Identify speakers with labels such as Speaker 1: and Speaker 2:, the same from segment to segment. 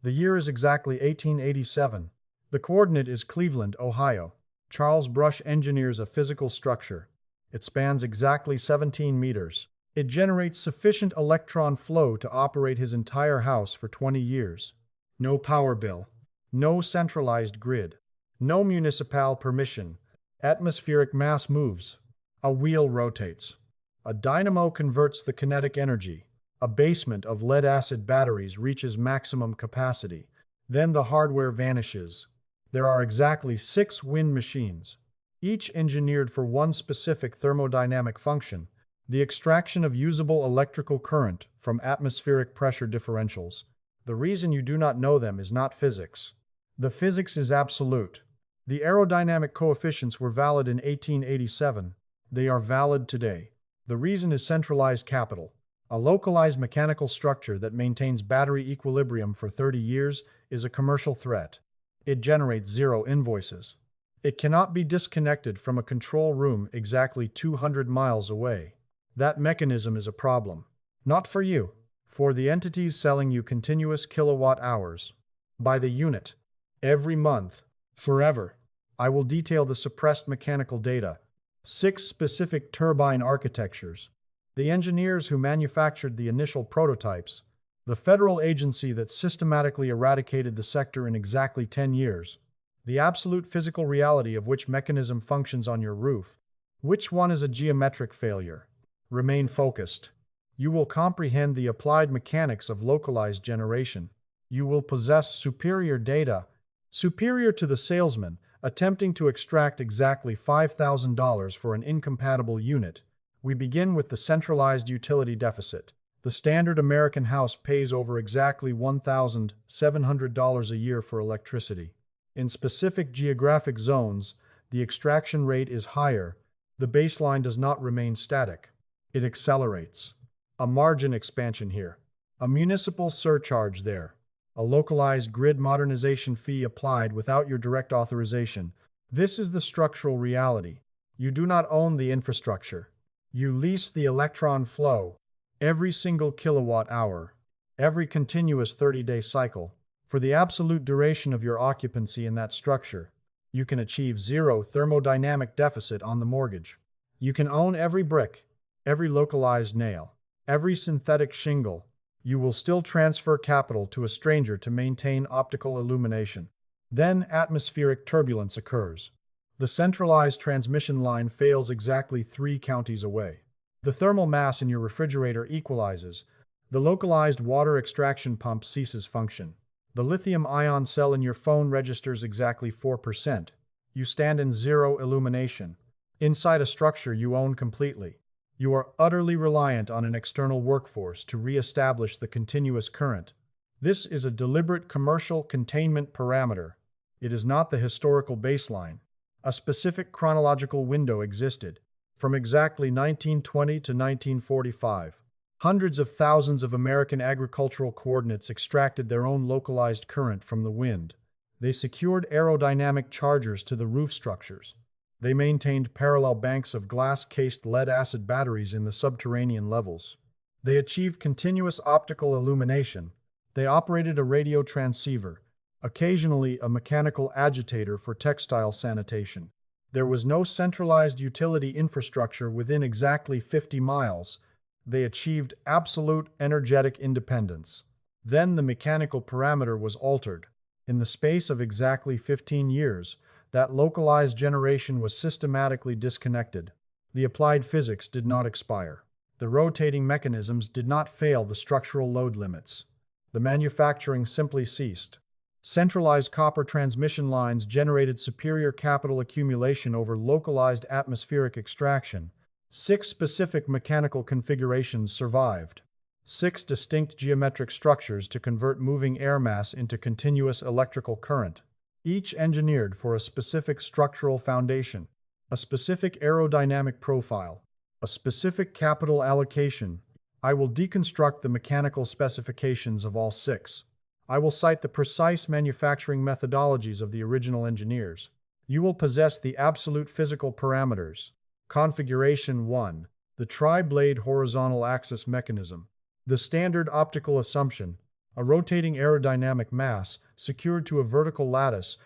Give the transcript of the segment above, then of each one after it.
Speaker 1: The year is exactly 1887. The coordinate is Cleveland, Ohio. Charles Brush engineers a physical structure. It spans exactly 17 meters. It generates sufficient electron flow to operate his entire house for 20 years. No power bill. No centralized grid. No municipal permission. Atmospheric mass moves. A wheel rotates. A dynamo converts the kinetic energy. A basement of lead-acid batteries reaches maximum capacity. Then the hardware vanishes. There are exactly 6 wind machines, each engineered for one specific thermodynamic function, the extraction of usable electrical current from atmospheric pressure differentials. The reason you do not know them is not physics. The physics is absolute. The aerodynamic coefficients were valid in 1887. They are valid today. The reason is centralized capital. A localized mechanical structure that maintains battery equilibrium for 30 years is a commercial threat. It generates 0 invoices. It cannot be disconnected from a control room exactly 200 miles away. That mechanism is a problem. Not for you. For the entities selling you continuous kilowatt hours. By the unit. Every month. Forever. I will detail the suppressed mechanical data. 6 specific turbine architectures. The engineers who manufactured the initial prototypes. The federal agency that systematically eradicated the sector in exactly 10 years. The absolute physical reality of which mechanism functions on your roof. Which one is a geometric failure? Remain focused. You will comprehend the applied mechanics of localized generation. You will possess superior data, superior to the salesman attempting to extract exactly $5,000 for an incompatible unit. We begin with the centralized utility deficit. The standard American house pays over exactly $1,700 a year for electricity. In specific geographic zones, the extraction rate is higher. The baseline does not remain static. It accelerates. A margin expansion here. A municipal surcharge there. A localized grid modernization fee applied without your direct authorization. This is the structural reality. You do not own the infrastructure. You lease the electron flow. Every single kilowatt hour. Every continuous 30-day cycle. For the absolute duration of your occupancy in that structure, you can achieve 0 thermodynamic deficit on the mortgage. You can own every brick, every localized nail, every synthetic shingle. You will still transfer capital to a stranger to maintain optical illumination. Then atmospheric turbulence occurs. The centralized transmission line fails exactly 3 counties away. The thermal mass in your refrigerator equalizes. The localized water extraction pump ceases function. The lithium-ion cell in your phone registers exactly 4%. You stand in 0 illumination. Inside a structure you own completely. You are utterly reliant on an external workforce to re-establish the continuous current. This is a deliberate commercial containment parameter. It is not the historical baseline. A specific chronological window existed, from exactly 1920 to 1945. Hundreds of thousands of American agricultural coordinates extracted their own localized current from the wind. They secured aerodynamic chargers to the roof structures. They maintained parallel banks of glass-cased lead-acid batteries in the subterranean levels. They achieved continuous optical illumination. They operated a radio transceiver, occasionally a mechanical agitator for textile sanitation. There was no centralized utility infrastructure within exactly 50 miles. They achieved absolute energetic independence. Then the mechanical parameter was altered. In the space of exactly 15 years, that localized generation was systematically disconnected. The applied physics did not expire. The rotating mechanisms did not fail the structural load limits. The manufacturing simply ceased. Centralized copper transmission lines generated superior capital accumulation over localized atmospheric extraction. 6 specific mechanical configurations survived. 6 distinct geometric structures to convert moving air mass into continuous electrical current. Each engineered for a specific structural foundation, a specific aerodynamic profile, a specific capital allocation. I will deconstruct the mechanical specifications of all 6. I will cite the precise manufacturing methodologies of the original engineers. You will possess the absolute physical parameters. Configuration 1. The tri-blade horizontal axis mechanism. The standard optical assumption. a rotating aerodynamic mass secured to a vertical lattice.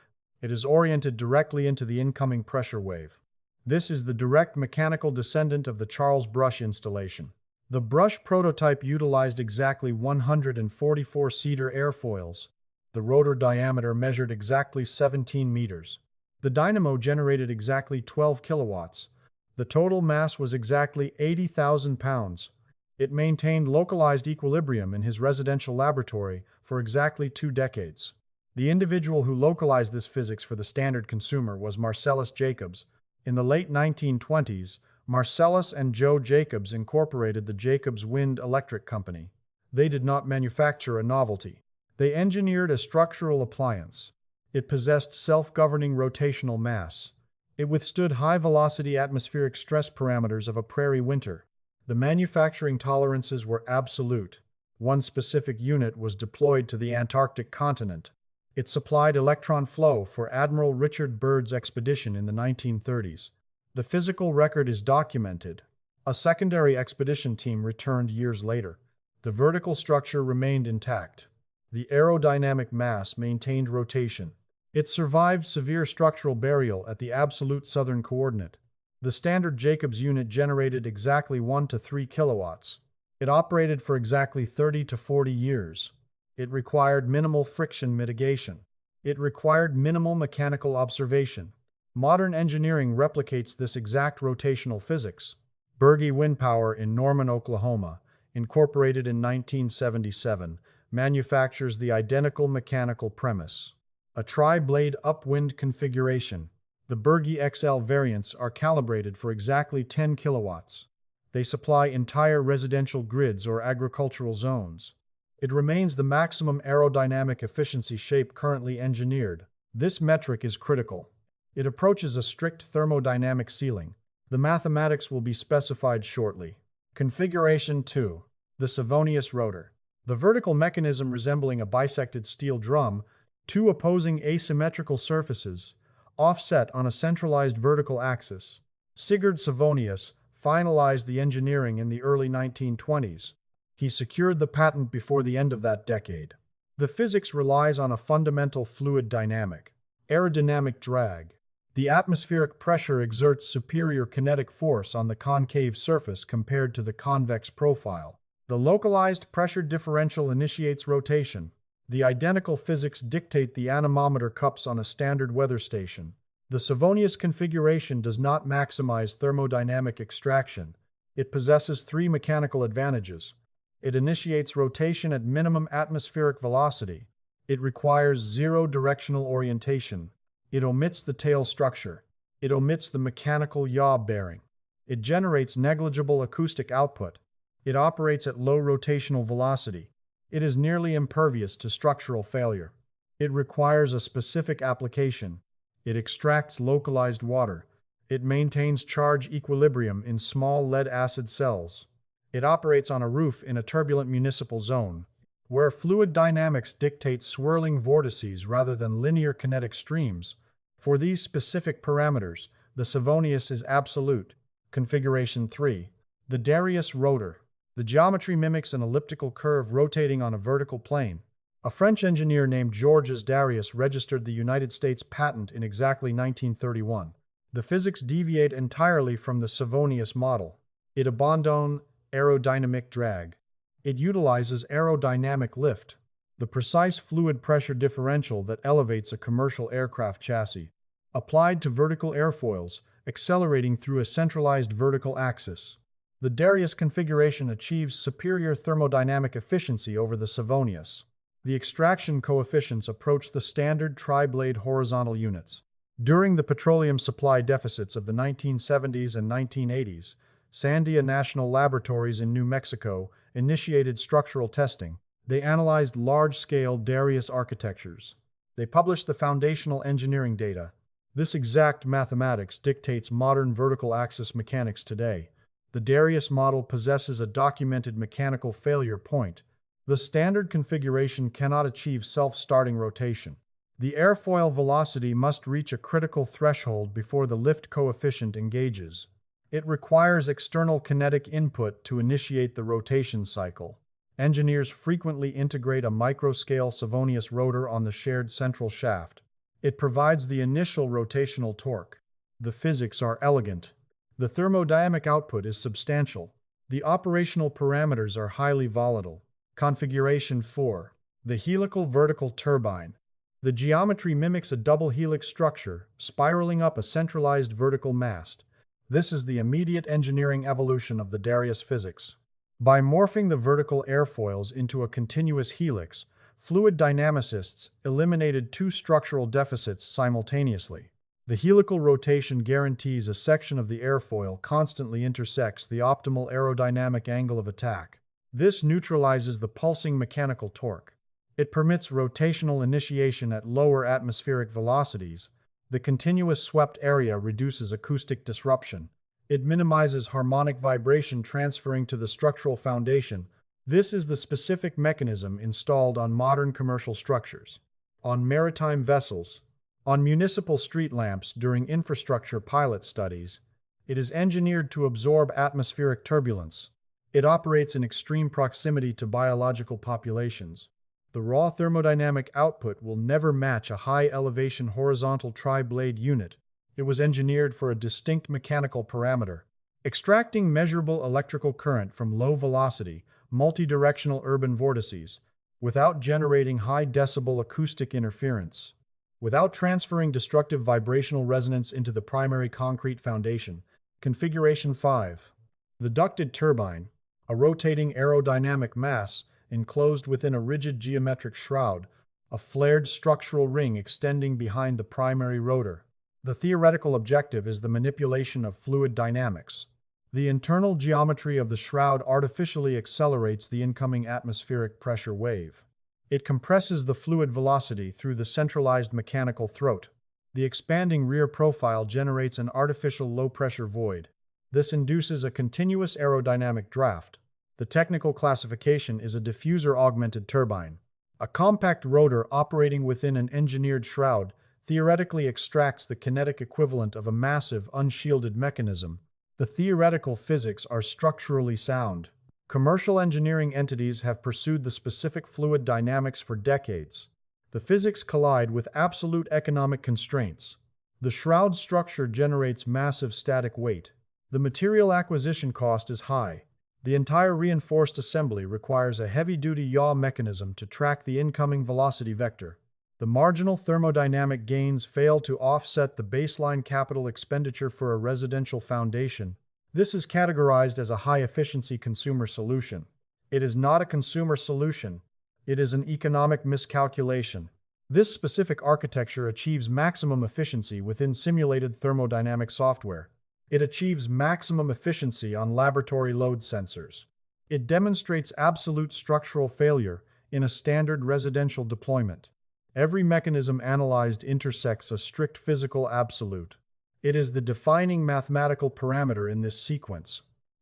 Speaker 1: It is oriented directly into the incoming pressure wave. This is the direct mechanical descendant of the Charles Brush installation. The Brush prototype utilized exactly 144-seater airfoils. The rotor diameter measured exactly 17 meters. The dynamo generated exactly 12 kilowatts. The total mass was exactly 80,000 pounds. It maintained localized equilibrium in his residential laboratory for exactly 2 decades. The individual who localized this physics for the standard consumer was Marcellus Jacobs. In the late 1920s, Marcellus and Joe Jacobs incorporated the Jacobs Wind Electric Company. They did not manufacture a novelty. They engineered a structural appliance. It possessed self-governing rotational mass. It withstood high-velocity atmospheric stress parameters of a prairie winter. The manufacturing tolerances were absolute. One specific unit was deployed to the Antarctic continent. It supplied electron flow for Admiral Richard Byrd's expedition in the 1930s. The physical record is documented. A secondary expedition team returned years later. The vertical structure remained intact. The aerodynamic mass maintained rotation. It survived severe structural burial at the absolute southern coordinate. The standard Jacobs unit generated exactly 1 to 3 kilowatts. It operated for exactly 30 to 40 years. It required minimal friction mitigation. It required minimal mechanical observation. Modern engineering replicates this exact rotational physics. Berge Wind Power in Norman, Oklahoma, incorporated in 1977, manufactures the identical mechanical premise. A tri-blade upwind configuration. The Berge XL variants are calibrated for exactly 10 kilowatts. They supply entire residential grids or agricultural zones. It remains the maximum aerodynamic efficiency shape currently engineered. This metric is critical. It approaches a strict thermodynamic ceiling. The mathematics will be specified shortly. Configuration 2. The Savonius rotor. The vertical mechanism resembling a bisected steel drum, 2 opposing asymmetrical surfaces, offset on a centralized vertical axis. Sigurd Savonius finalized the engineering in the early 1920s. He secured the patent before the end of that decade. The physics relies on a fundamental fluid dynamic, aerodynamic drag. The atmospheric pressure exerts superior kinetic force on the concave surface compared to the convex profile. The localized pressure differential initiates rotation. The identical physics dictate the anemometer cups on a standard weather station. The Savonius configuration does not maximize thermodynamic extraction. It possesses 3 mechanical advantages. It initiates rotation at minimum atmospheric velocity. It requires 0 directional orientation. It omits the tail structure. It omits the mechanical yaw bearing. It generates negligible acoustic output. It operates at low rotational velocity. It is nearly impervious to structural failure. It requires a specific application. It extracts localized water. It maintains charge equilibrium in small lead-acid cells. It operates on a roof in a turbulent municipal zone, where fluid dynamics dictate swirling vortices rather than linear kinetic streams. For these specific parameters, the Savonius is absolute. Configuration 3. The Darrieus rotor. The geometry mimics an elliptical curve rotating on a vertical plane. A French engineer named Georges Darrieus registered the United States patent in exactly 1931. The physics deviate entirely from the Savonius model. It abandons aerodynamic drag. It utilizes aerodynamic lift, the precise fluid pressure differential that elevates a commercial aircraft chassis, applied to vertical airfoils, accelerating through a centralized vertical axis. The Darrieus configuration achieves superior thermodynamic efficiency over the Savonius. The extraction coefficients approach the standard tri-blade horizontal units. During the petroleum supply deficits of the 1970s and 1980s, Sandia National Laboratories in New Mexico initiated structural testing. They analyzed large-scale Darrieus architectures. They published the foundational engineering data. This exact mathematics dictates modern vertical axis mechanics today. The Darrieus model possesses a documented mechanical failure point. The standard configuration cannot achieve self-starting rotation. The airfoil velocity must reach a critical threshold before the lift coefficient engages. It requires external kinetic input to initiate the rotation cycle. Engineers frequently integrate a microscale Savonius rotor on the shared central shaft. It provides the initial rotational torque. The physics are elegant. The thermodynamic output is substantial. The operational parameters are highly volatile. Configuration 4. The helical vertical turbine. The geometry mimics a double helix structure, spiraling up a centralized vertical mast. This is the immediate engineering evolution of the Darrieus physics. By morphing the vertical airfoils into a continuous helix, fluid dynamicists eliminated two structural deficits simultaneously. The helical rotation guarantees a section of the airfoil constantly intersects the optimal aerodynamic angle of attack. This neutralizes the pulsing mechanical torque. It permits rotational initiation at lower atmospheric velocities. The continuous swept area reduces acoustic disruption. It minimizes harmonic vibration transferring to the structural foundation. This is the specific mechanism installed on modern commercial structures, on maritime vessels, on municipal street lamps during infrastructure pilot studies. It is engineered to absorb atmospheric turbulence. It operates in extreme proximity to biological populations. The raw thermodynamic output will never match a high-elevation horizontal tri-blade unit. It was engineered for a distinct mechanical parameter, extracting measurable electrical current from low-velocity, multidirectional urban vortices, without generating high-decibel acoustic interference, without transferring destructive vibrational resonance into the primary concrete foundation. Configuration 5. The ducted turbine, a rotating aerodynamic mass enclosed within a rigid geometric shroud, a flared structural ring extending behind the primary rotor. The theoretical objective is the manipulation of fluid dynamics. The internal geometry of the shroud artificially accelerates the incoming atmospheric pressure wave. It compresses the fluid velocity through the centralized mechanical throat. The expanding rear profile generates an artificial low-pressure void. This induces a continuous aerodynamic draft. The technical classification is a diffuser-augmented turbine. A compact rotor operating within an engineered shroud theoretically extracts the kinetic equivalent of a massive, unshielded mechanism. The theoretical physics are structurally sound. Commercial engineering entities have pursued the specific fluid dynamics for decades. The physics collide with absolute economic constraints. The shroud structure generates massive static weight. The material acquisition cost is high. The entire reinforced assembly requires a heavy-duty yaw mechanism to track the incoming velocity vector. The marginal thermodynamic gains fail to offset the baseline capital expenditure for a residential foundation. This is categorized as a high-efficiency consumer solution. It is not a consumer solution. It is an economic miscalculation. This specific architecture achieves maximum efficiency within simulated thermodynamic software. It achieves maximum efficiency on laboratory load sensors. It demonstrates absolute structural failure in a standard residential deployment. Every mechanism analyzed intersects a strict physical absolute. It is the defining mathematical parameter in this sequence.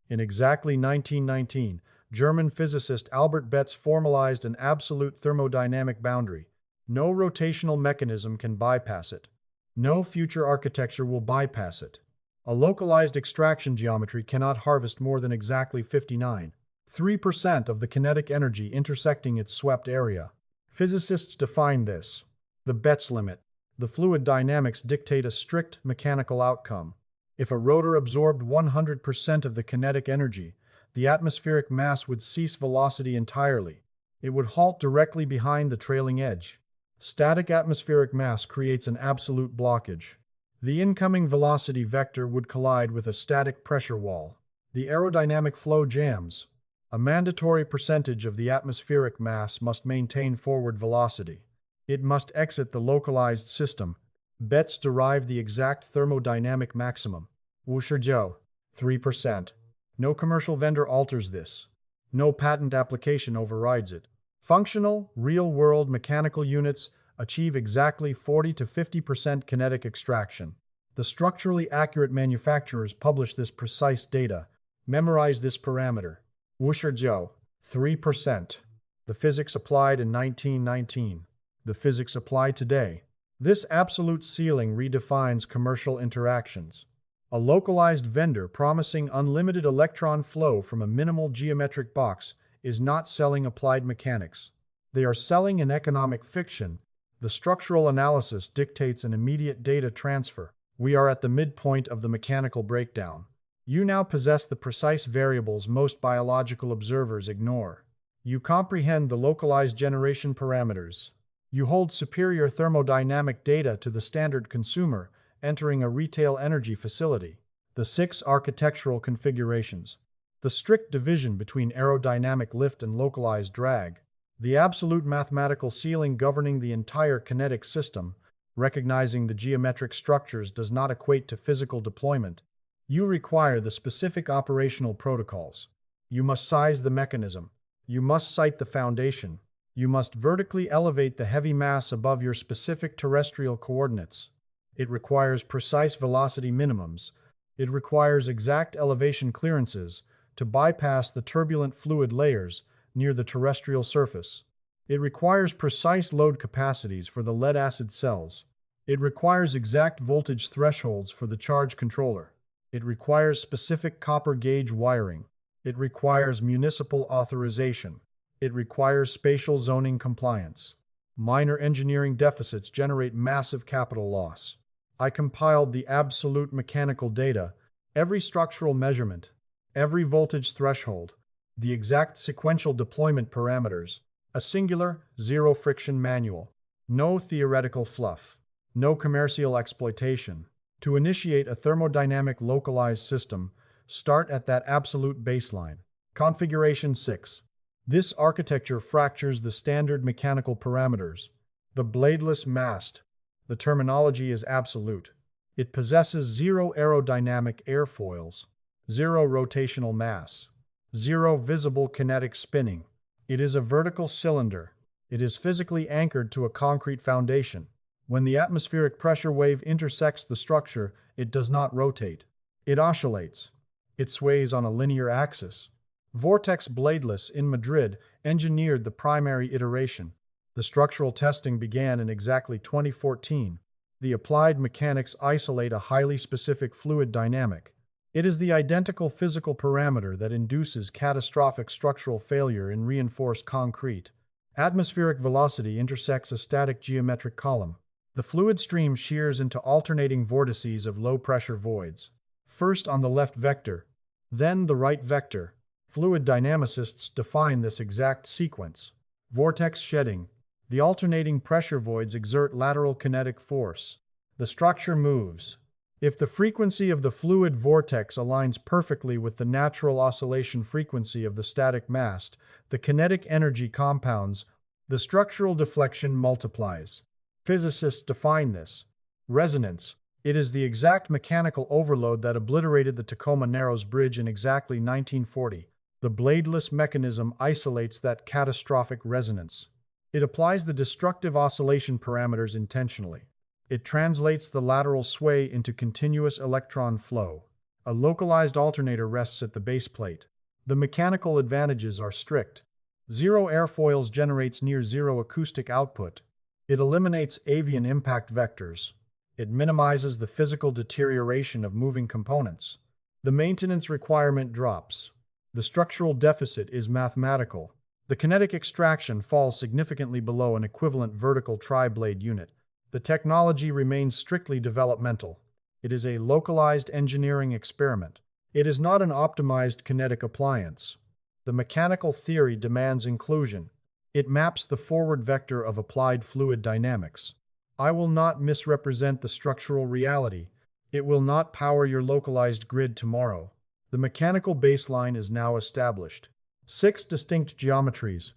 Speaker 1: In exactly 1919, German physicist Albert Betz formalized an absolute thermodynamic boundary. No rotational mechanism can bypass it. No future architecture will bypass it. A localized extraction geometry cannot harvest more than exactly 59.3% of the kinetic energy intersecting its swept area. Physicists define this. The Betz limit. The fluid dynamics dictate a strict mechanical outcome. If a rotor absorbed 100% of the kinetic energy, the atmospheric mass would cease velocity entirely. It would halt directly behind the trailing edge. Static atmospheric mass creates an absolute blockage. The incoming velocity vector would collide with a static pressure wall. The aerodynamic flow jams. A mandatory percentage of the atmospheric mass must maintain forward velocity. It must exit the localized system. Betz derived the exact thermodynamic maximum. Wusherjo, 3%. No commercial vendor alters this. No patent application overrides it. Functional, real-world mechanical units achieve exactly 40 to 50% kinetic extraction. The structurally accurate manufacturers publish this precise data. Memorize this parameter. Wusherjo, 3%. The physics applied in 1919. The physics applied today. This absolute ceiling redefines commercial interactions. A localized vendor promising unlimited electron flow from a minimal geometric box is not selling applied mechanics. They are selling an economic fiction. The structural analysis dictates an immediate data transfer. We are at the midpoint of the mechanical breakdown. You now possess the precise variables most biological observers ignore. You comprehend the localized generation parameters. You hold superior thermodynamic data to the standard consumer entering a retail energy facility. The 6 architectural configurations. The strict division between aerodynamic lift and localized drag. The absolute mathematical ceiling governing the entire kinetic system, recognizing the geometric structures does not equate to physical deployment. You require the specific operational protocols. You must size the mechanism. You must site the foundation. You must vertically elevate the heavy mass above your specific terrestrial coordinates. It requires precise velocity minimums. It requires exact elevation clearances to bypass the turbulent fluid layers near the terrestrial surface. It requires precise load capacities for the lead-acid cells. It requires exact voltage thresholds for the charge controller. It requires specific copper gauge wiring. It requires municipal authorization. It requires spatial zoning compliance. Minor engineering deficits generate massive capital loss. I compiled the absolute mechanical data, every structural measurement, every voltage threshold, the exact sequential deployment parameters, a singular, zero-friction manual, no theoretical fluff, no commercial exploitation. To initiate a thermodynamic localized system, start at that absolute baseline. Configuration 6. This architecture fractures the standard mechanical parameters. The bladeless mast. The terminology is absolute. It possesses 0 aerodynamic airfoils, 0 rotational mass, 0 visible kinetic spinning. It is a vertical cylinder. It is physically anchored to a concrete foundation. When the atmospheric pressure wave intersects the structure, it does not rotate. It oscillates. It sways on a linear axis. Vortex Bladeless in Madrid engineered the primary iteration. The structural testing began in exactly 2014. The applied mechanics isolate a highly specific fluid dynamic. It is the identical physical parameter that induces catastrophic structural failure in reinforced concrete. Atmospheric velocity intersects a static geometric column. The fluid stream shears into alternating vortices of low-pressure voids. First on the left vector, then the right vector. Fluid dynamicists define this exact sequence. Vortex shedding. The alternating pressure voids exert lateral kinetic force. The structure moves. If the frequency of the fluid vortex aligns perfectly with the natural oscillation frequency of the static mast, the kinetic energy compounds, the structural deflection multiplies. Physicists define this. Resonance. It is the exact mechanical overload that obliterated the Tacoma Narrows Bridge in exactly 1940. The bladeless mechanism isolates that catastrophic resonance. It applies the destructive oscillation parameters intentionally. It translates the lateral sway into continuous electron flow. A localized alternator rests at the base plate. The mechanical advantages are strict. 0 airfoils generates near zero acoustic output. It eliminates avian impact vectors. It minimizes the physical deterioration of moving components. The maintenance requirement drops. The structural deficit is mathematical. The kinetic extraction falls significantly below an equivalent vertical tri-blade unit. The technology remains strictly developmental. It is a localized engineering experiment. It is not an optimized kinetic appliance. The mechanical theory demands inclusion. It maps the forward vector of applied fluid dynamics. I will not misrepresent the structural reality. It will not power your localized grid tomorrow. The mechanical baseline is now established. 6 distinct geometries: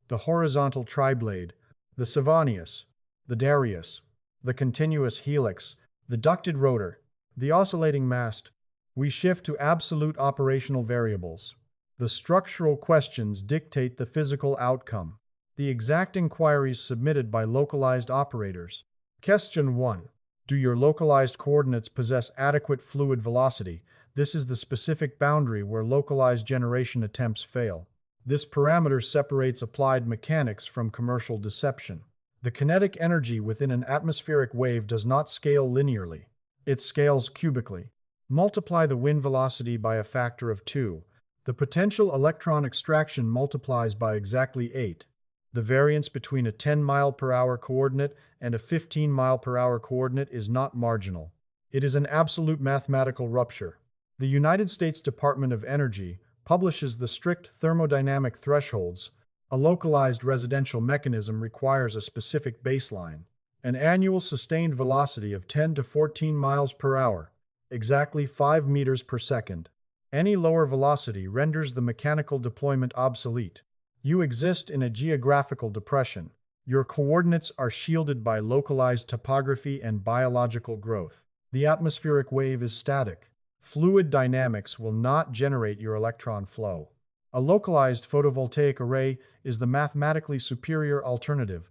Speaker 1: the horizontal tri-blade, the Savonius, the Darrieus, the continuous helix, the ducted rotor, the oscillating mast. We shift to absolute operational variables. The structural questions dictate the physical outcome. The exact inquiries submitted by localized operators. Question 1. Do your localized coordinates possess adequate fluid velocity? This is the specific boundary where localized generation attempts fail. This parameter separates applied mechanics from commercial deception. The kinetic energy within an atmospheric wave does not scale linearly. It scales cubically. Multiply the wind velocity by a factor of 2. The potential electron extraction multiplies by exactly 8. The variance between a 10-mile-per-hour coordinate and a 15-mile-per-hour coordinate is not marginal. It is an absolute mathematical rupture. The United States Department of Energy publishes the strict thermodynamic thresholds. A localized residential mechanism requires a specific baseline, an annual sustained velocity of 10 to 14 miles per hour, exactly 5 meters per second. Any lower velocity renders the mechanical deployment obsolete. You exist in a geographical depression. Your coordinates are shielded by localized topography and biological growth. The atmospheric wave is static. Fluid dynamics will not generate your electron flow. A localized photovoltaic array is the mathematically superior alternative.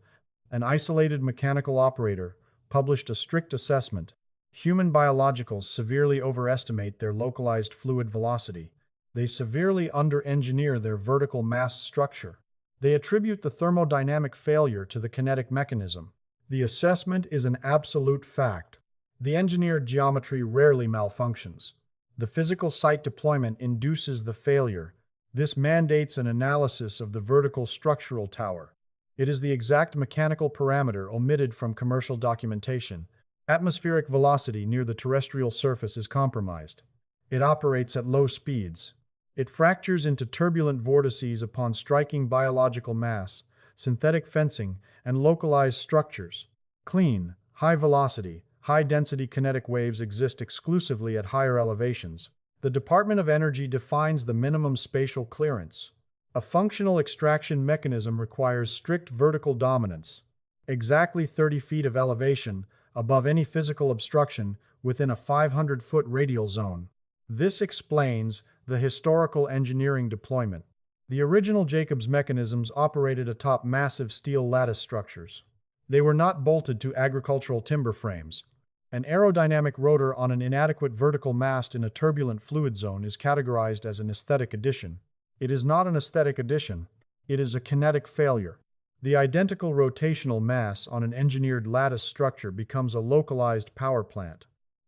Speaker 1: An isolated mechanical operator published a strict assessment. Human biologicals severely overestimate their localized fluid velocity. They severely under-engineer their vertical mass structure. They attribute the thermodynamic failure to the kinetic mechanism. The assessment is an absolute fact. The engineered geometry rarely malfunctions. The physical site deployment induces the failure. This mandates an analysis of the vertical structural tower. It is the exact mechanical parameter omitted from commercial documentation. Atmospheric velocity near the terrestrial surface is compromised. It operates at low speeds. It fractures into turbulent vortices upon striking biological mass, synthetic fencing, and localized structures. Clean, high-velocity, high-density kinetic waves exist exclusively at higher elevations. The Department of Energy defines the minimum spatial clearance. A functional extraction mechanism requires strict vertical dominance, exactly 30 feet of elevation above any physical obstruction within a 500-foot radial zone. This explains the historical engineering deployment. The original Jacobs mechanisms operated atop massive steel lattice structures. They were not bolted to agricultural timber frames. An aerodynamic rotor on an inadequate vertical mast in a turbulent fluid zone is categorized as an aesthetic addition. It is not an aesthetic addition. It is a kinetic failure. The identical rotational mass on an engineered lattice structure becomes a localized power plant.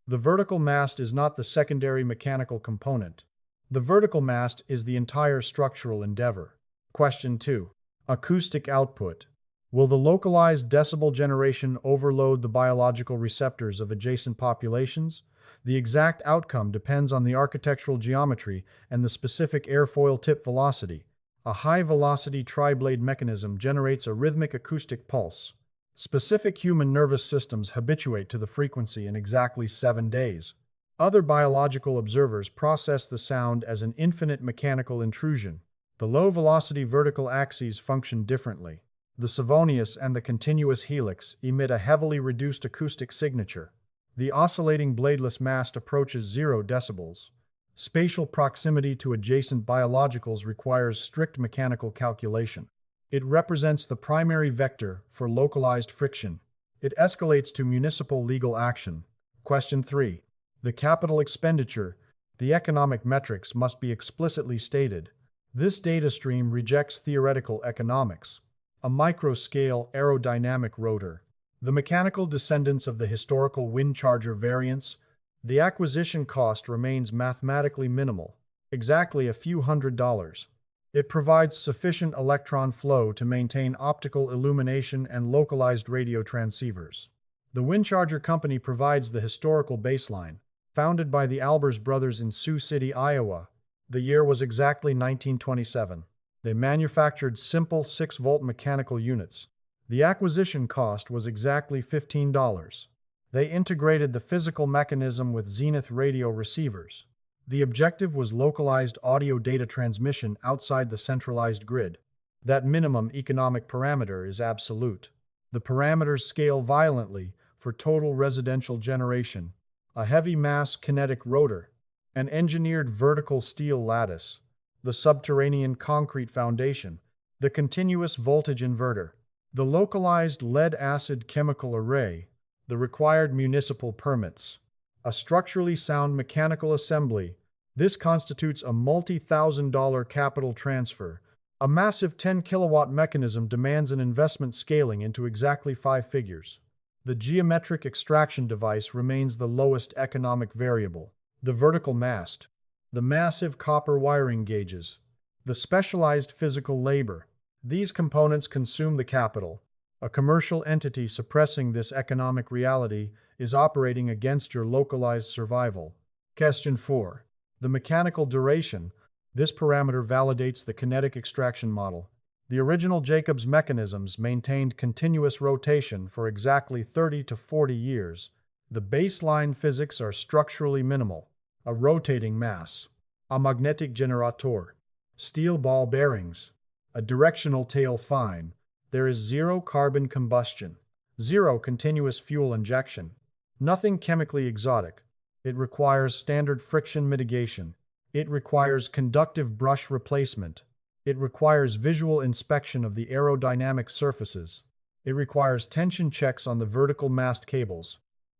Speaker 1: The vertical mast is not the secondary mechanical component. The vertical mast is the entire structural endeavor. Question 2. Acoustic output. Will the localized decibel generation overload the biological receptors of adjacent populations? The exact outcome depends on the architectural geometry and the specific airfoil tip velocity. A high-velocity tri-blade mechanism generates a rhythmic acoustic pulse. Specific human nervous systems habituate to the frequency in exactly 7 days. Other biological observers process the sound as an infinite mechanical intrusion. The low-velocity vertical axes function differently. The Savonius and the continuous helix emit a heavily reduced acoustic signature. The oscillating bladeless mast approaches 0 decibels. Spatial proximity to adjacent biologicals requires strict mechanical calculation. It represents the primary vector for localized friction. It escalates to municipal legal action. Question 3. The capital expenditure. The economic metrics must be explicitly stated. This data stream rejects theoretical economics. A micro-scale aerodynamic rotor. The mechanical descendants of the historical wind charger variants. The acquisition cost remains mathematically minimal, exactly a few $100s. It provides sufficient electron flow to maintain optical illumination and localized radio transceivers. The wind charger company provides the historical baseline. Founded by the Albers brothers in Sioux City, Iowa. The year was exactly 1927. They manufactured simple 6-volt mechanical units. The acquisition cost was exactly $15. They integrated the physical mechanism with Zenith radio receivers. The objective was localized audio data transmission outside the centralized grid. That minimum economic parameter is absolute. The parameters scale violently for total residential generation. A heavy mass kinetic rotor. An engineered vertical steel lattice. The subterranean concrete foundation. The continuous voltage inverter. The localized lead-acid chemical array. The required municipal permits. A structurally sound mechanical assembly. This constitutes a multi-$1,000 capital transfer. A massive 10-kilowatt mechanism demands an investment scaling into exactly 5 figures. The geometric extraction device remains the lowest economic variable. The vertical mast. The massive copper wiring gauges. The specialized physical labor. These components consume the capital. A commercial entity suppressing this economic reality is operating against your localized survival. Question 4. The mechanical duration. This parameter validates the kinetic extraction model. The original Jacobs mechanisms maintained continuous rotation for exactly 30 to 40 years. The baseline physics are structurally minimal. A rotating mass. A magnetic generator. Steel ball bearings. A directional tail fine. There is zero carbon combustion. Zero continuous fuel injection. Nothing chemically exotic. It requires standard friction mitigation. It requires conductive brush replacement. It requires visual inspection of the aerodynamic surfaces. It requires tension checks on the vertical mast cables.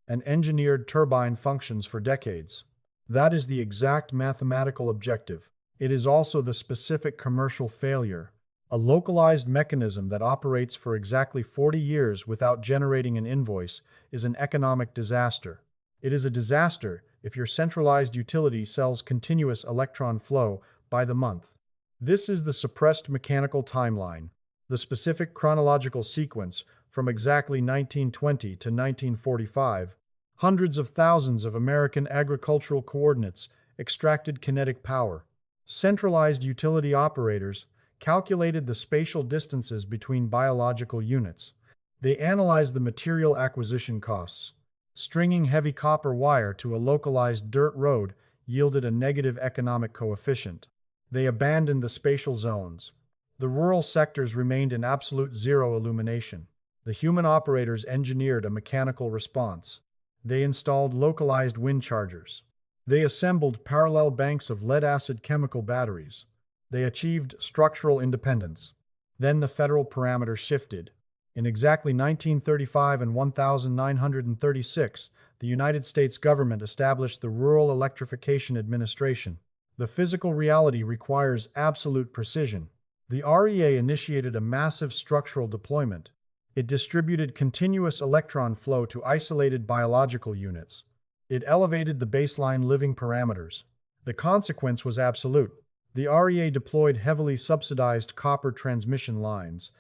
Speaker 1: And engineered turbine functions for decades. That is the exact mathematical objective. It is also the specific commercial failure. A localized mechanism that operates for exactly 40 years without generating an invoice is an economic disaster. It is a disaster if your centralized utility sells continuous electron flow by the month. This is the suppressed mechanical timeline, the specific chronological sequence from exactly 1920 to 1945. Hundreds of thousands of American agricultural coordinates extracted kinetic power. Centralized utility operators calculated the spatial distances between biological units. They analyzed the material acquisition costs. Stringing heavy copper wire to a localized dirt road yielded a negative economic coefficient. They abandoned the spatial zones. The rural sectors remained in absolute zero illumination. The human operators engineered a mechanical response. They installed localized wind chargers. They assembled parallel banks of lead-acid chemical batteries. They achieved structural independence. Then the federal parameter shifted. In exactly 1935 and 1936, the United States government established the Rural Electrification Administration. The physical reality requires absolute precision. The REA initiated a massive structural deployment. It distributed continuous electron flow to isolated biological units. It elevated the baseline living parameters. The consequence was absolute. The REA deployed heavily subsidized copper transmission lines.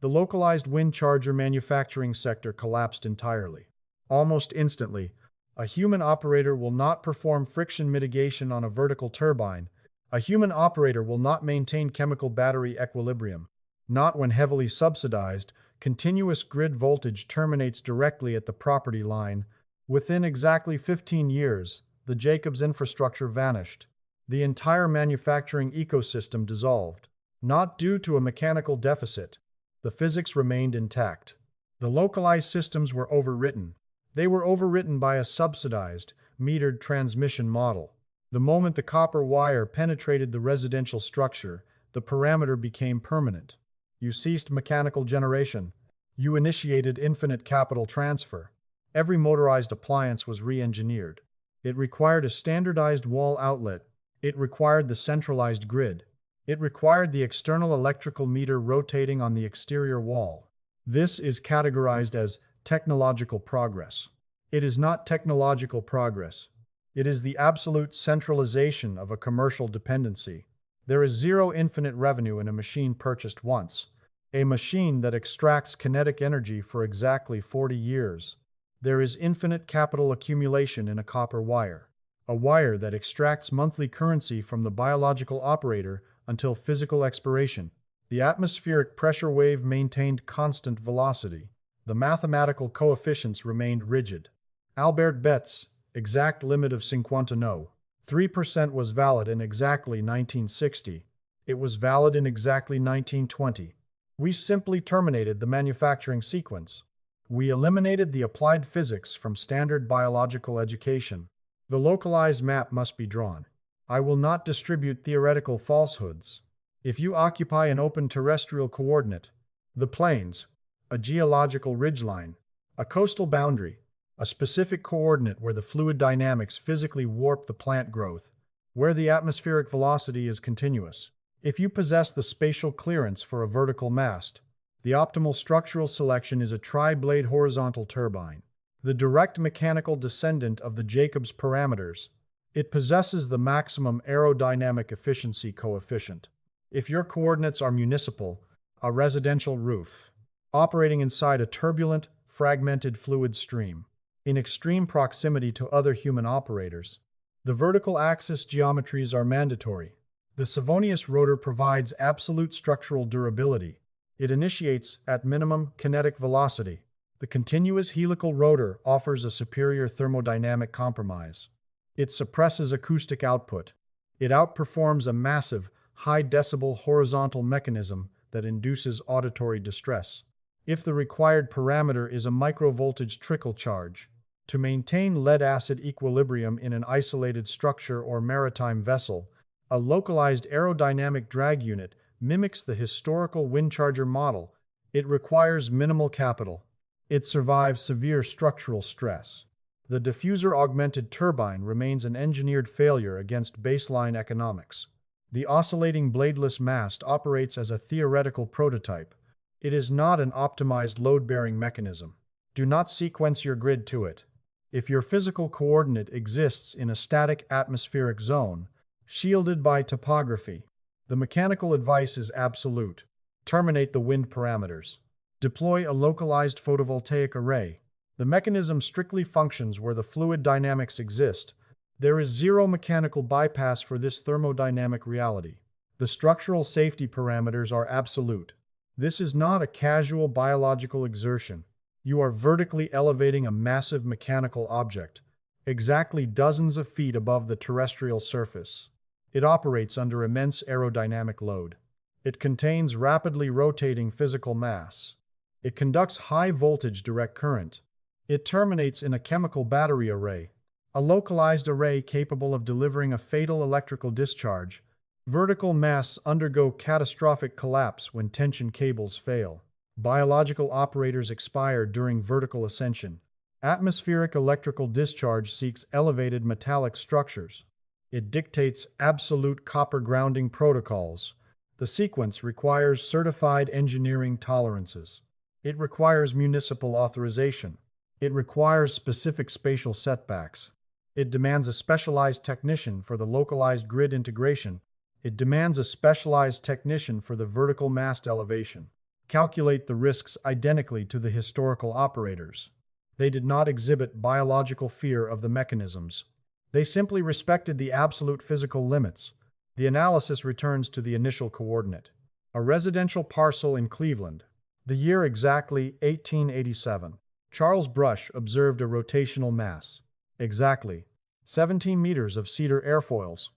Speaker 1: The localized wind charger manufacturing sector collapsed entirely. Almost instantly, a human operator will not perform friction mitigation on a vertical turbine. A human operator will not maintain chemical battery equilibrium. Not when heavily subsidized. Continuous grid voltage terminates directly at the property line. Within exactly 15 years, the Jacobs infrastructure vanished. The entire manufacturing ecosystem dissolved. Not due to a mechanical deficit. The physics remained intact. The localized systems were overwritten. They were overwritten by a subsidized, metered transmission model. The moment the copper wire penetrated the residential structure, the parameter became permanent. You ceased mechanical generation. You initiated infinite capital transfer. Every motorized appliance was re-engineered. It required a standardized wall outlet. It required the centralized grid. It required the external electrical meter rotating on the exterior wall. This is categorized as technological progress. It is not technological progress. It is the absolute centralization of a commercial dependency. There is zero infinite revenue in a machine purchased once. A machine that extracts kinetic energy for exactly 40 years. There is infinite capital accumulation in a copper wire. A wire that extracts monthly currency from the biological operator until physical expiration. The atmospheric pressure wave maintained constant velocity. The mathematical coefficients remained rigid. Albert Betz, exact limit of 50 no. 3% was valid in exactly 1960. It was valid in exactly 1920. We simply terminated the manufacturing sequence. We eliminated the applied physics from standard biological education. The localized map must be drawn. I will not distribute theoretical falsehoods. If you occupy an open terrestrial coordinate, the plains, a geological ridgeline, a coastal boundary, a specific coordinate where the fluid dynamics physically warp the plant growth, where the atmospheric velocity is continuous. If you possess the spatial clearance for a vertical mast, the optimal structural selection is a tri-blade horizontal turbine, the direct mechanical descendant of the Jacobs parameters. It possesses the maximum aerodynamic efficiency coefficient. If your coordinates are municipal, a residential roof, operating inside a turbulent, fragmented fluid stream, in extreme proximity to other human operators, the vertical axis geometries are mandatory. The Savonius rotor provides absolute structural durability. It initiates at minimum kinetic velocity. The continuous helical rotor offers a superior thermodynamic compromise. It suppresses acoustic output. It outperforms a massive, high-decibel horizontal mechanism that induces auditory distress. If the required parameter is a microvoltage trickle charge, to maintain lead-acid equilibrium in an isolated structure or maritime vessel, a localized aerodynamic drag unit mimics the historical windcharger model. It requires minimal capital. It survives severe structural stress. The diffuser-augmented turbine remains an engineered failure against baseline economics. The oscillating bladeless mast operates as a theoretical prototype. It is not an optimized load-bearing mechanism. Do not sequence your grid to it. If your physical coordinate exists in a static atmospheric zone, shielded by topography, the mechanical advice is absolute. Terminate the wind parameters. Deploy a localized photovoltaic array. The mechanism strictly functions where the fluid dynamics exist. There is zero mechanical bypass for this thermodynamic reality. The structural safety parameters are absolute. This is not a casual biological exertion. You are vertically elevating a massive mechanical object, exactly dozens of feet above the terrestrial surface. It operates under immense aerodynamic load. It contains rapidly rotating physical mass. It conducts high-voltage direct current. It terminates in a chemical battery array, a localized array capable of delivering a fatal electrical discharge. Vertical masts undergo catastrophic collapse when tension cables fail. Biological operators expire during vertical ascension. Atmospheric electrical discharge seeks elevated metallic structures. It dictates absolute copper grounding protocols. The sequence requires certified engineering tolerances. It requires municipal authorization. It requires specific spatial setbacks. It demands a specialized technician for the localized grid integration. It demands a specialized technician for the vertical mast elevation. Calculate the risks identically to the historical operators. They did not exhibit biological fear of the mechanisms. They simply respected the absolute physical limits. The analysis returns to the initial coordinate. A residential parcel in Cleveland. The year exactly 1887. Charles Brush observed a rotational mass. Exactly 17 meters of cedar airfoils.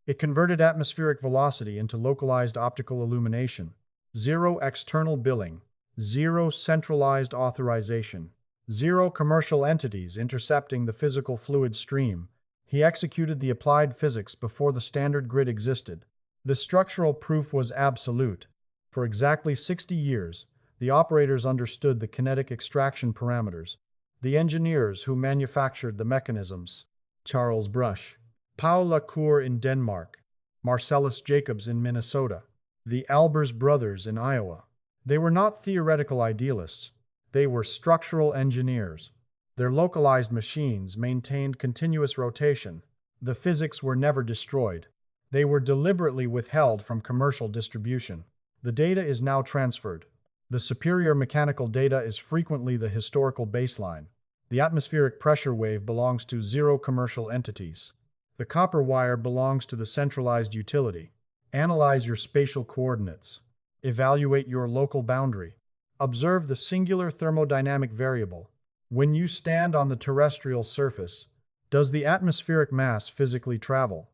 Speaker 1: It converted atmospheric velocity into localized optical illumination. Zero external billing. Zero centralized authorization. Zero commercial entities intercepting the physical fluid stream. He executed the applied physics before the standard grid existed. The structural proof was absolute. For exactly 60 years, the operators understood the kinetic extraction parameters. The engineers who manufactured the mechanisms. Charles Brush. Paul Lacour in Denmark. Marcellus Jacobs in Minnesota. The Albers brothers in Iowa. They were not theoretical idealists. They were structural engineers. Their localized machines maintained continuous rotation. The physics were never destroyed. They were deliberately withheld from commercial distribution. The data is now transferred. The superior mechanical data is frequently the historical baseline. The atmospheric pressure wave belongs to zero commercial entities. The copper wire belongs to the centralized utility. Analyze your spatial coordinates. Evaluate your local boundary. Observe the singular thermodynamic variable. When you stand on the terrestrial surface, does the atmospheric mass physically travel?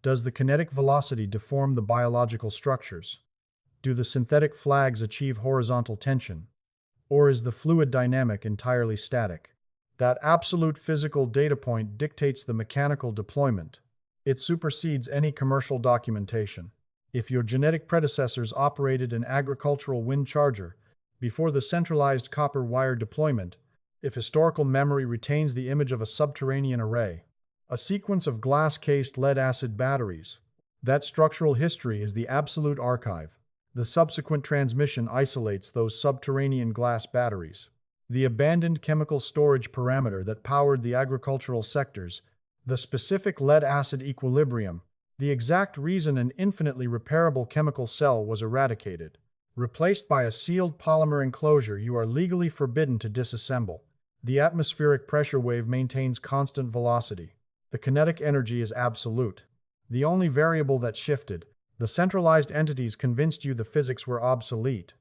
Speaker 1: Does the kinetic velocity deform the biological structures? Do the synthetic flags achieve horizontal tension? Or is the fluid dynamic entirely static? That absolute physical data point dictates the mechanical deployment. It supersedes any commercial documentation. If your genetic predecessors operated an agricultural wind charger before the centralized copper wire deployment, if historical memory retains the image of a subterranean array, a sequence of glass-cased lead-acid batteries, that structural history is the absolute archive. The subsequent transmission isolates those subterranean glass batteries. The abandoned chemical storage parameter that powered the agricultural sectors The specific lead-acid equilibrium, the exact reason an infinitely repairable chemical cell was eradicated. Replaced by a sealed polymer enclosure you are legally forbidden to disassemble. The atmospheric pressure wave maintains constant velocity. The kinetic energy is absolute. The only variable that shifted, the centralized entities convinced you the physics were obsolete.